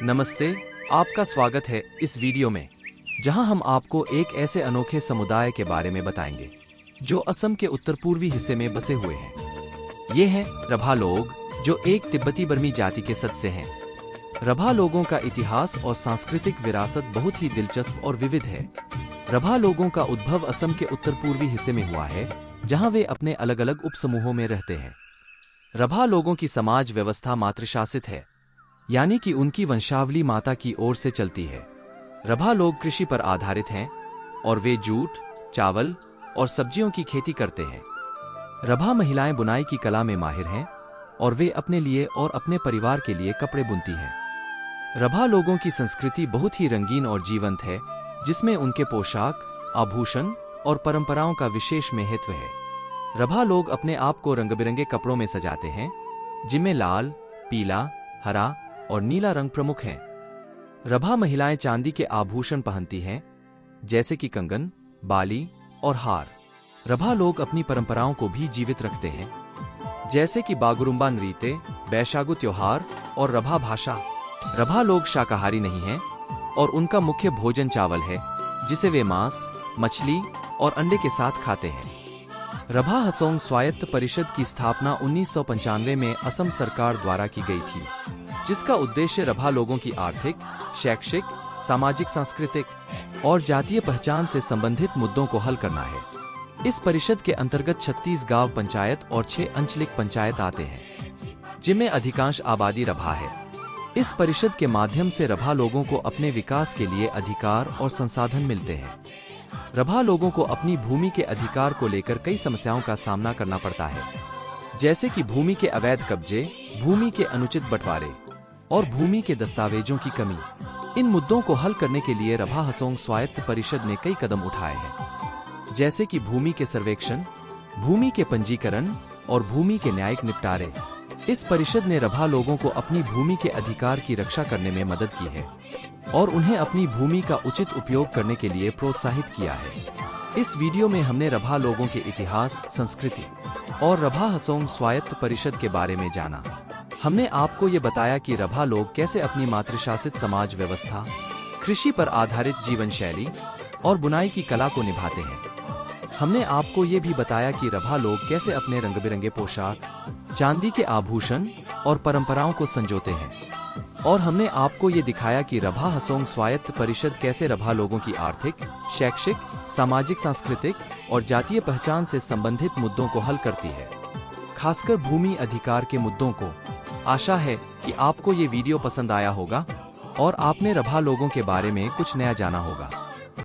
नमस्ते, आपका स्वागत है इस वीडियो में, जहां हम आपको एक ऐसे अनोखे समुदाय के बारे में बताएंगे जो असम के उत्तर पूर्वी हिस्से में बसे हुए हैं। ये हैं रभा लोग, जो एक तिब्बती बर्मी जाति के सदस्य हैं। रभा लोगों का इतिहास और सांस्कृतिक विरासत बहुत ही दिलचस्प और विविध है। रभा लोगों का उद्भव असम के उत्तर पूर्वी हिस्से में हुआ है, जहां वे अपने अलग अलग उपसमूहों में रहते हैं। रभा लोगों की समाज व्यवस्था मातृशासित है, यानी कि उनकी वंशावली माता की ओर से चलती है। रभा लोग कृषि पर आधारित हैं और वे जूट, चावल और सब्जियों की खेती करते हैं। रभा महिलाएं बुनाई की कला में माहिर हैं और वे अपने लिए और अपने परिवार के लिए कपड़े बुनती हैं। रभा लोगों की संस्कृति बहुत ही रंगीन और जीवंत है, जिसमें उनके पोशाक, आभूषण और परंपराओं का विशेष महत्व है। रभा लोग अपने आप को रंग-बिरंगे कपड़ों में सजाते हैं, जिनमें लाल, पीला, हरा और नीला रंग प्रमुख हैं। रभा महिलाएं चांदी के आभूषण पहनती हैं, जैसे कि कंगन, बाली और हार। रभा लोग अपनी परंपराओं को भी जीवित रखते हैं, जैसे कि बागुरुम्बा नृत्य, बैशागु त्योहार और रभा भाषा। रभा लोग शाकाहारी नहीं हैं और उनका मुख्य भोजन चावल है, जिसे वे मांस, मछली और अंडे के साथ खाते हैं। रभा हसोंग स्वायत्त परिषद की स्थापना 1995 में असम सरकार द्वारा की गई थी, जिसका उद्देश्य रभा लोगों की आर्थिक, शैक्षिक, सामाजिक, सांस्कृतिक और जातीय पहचान से संबंधित मुद्दों को हल करना है। इस परिषद के अंतर्गत 36 गांव पंचायत और 6 अंचलिक पंचायत आते हैं, जिनमें अधिकांश आबादी रभा है। इस परिषद के माध्यम से रभा लोगों को अपने विकास के लिए अधिकार और संसाधन मिलते हैं। रभा लोगों को अपनी भूमि के अधिकार को लेकर कई समस्याओं का सामना करना पड़ता है, जैसे कि भूमि के अवैध कब्जे, भूमि के अनुचित बंटवारे और भूमि के दस्तावेजों की कमी। इन मुद्दों को हल करने के लिए रभा हसोंग स्वायत्त परिषद ने कई कदम उठाए हैं, जैसे कि भूमि के सर्वेक्षण, भूमि के पंजीकरण और भूमि के न्यायिक निपटारे। इस परिषद ने रभा लोगों को अपनी भूमि के अधिकार की रक्षा करने में मदद की है और उन्हें अपनी भूमि का उचित उपयोग करने के लिए प्रोत्साहित किया है। इस वीडियो में हमने रभा लोगों के इतिहास, संस्कृति और रभा हसोंग स्वायत्त परिषद के बारे में जाना। हमने आपको ये बताया कि रभा लोग कैसे अपनी मातृशासित समाज व्यवस्था, कृषि पर आधारित जीवन शैली और बुनाई की कला को निभाते हैं। हमने आपको ये भी बताया कि रभा लोग कैसे अपने रंग-बिरंगे पोशाक, चांदी के आभूषण और परंपराओं को संजोते हैं। और हमने आपको ये दिखाया कि रभा हसोंग स्वायत्त परिषद कैसे रभा लोगों की आर्थिक, शैक्षिक, सामाजिक, सांस्कृतिक और जातीय पहचान से संबंधित मुद्दों को हल करती है, खासकर भूमि अधिकार के मुद्दों को। आशा है कि आपको ये वीडियो पसंद आया होगा और आपने रभा लोगों के बारे में कुछ नया जाना होगा।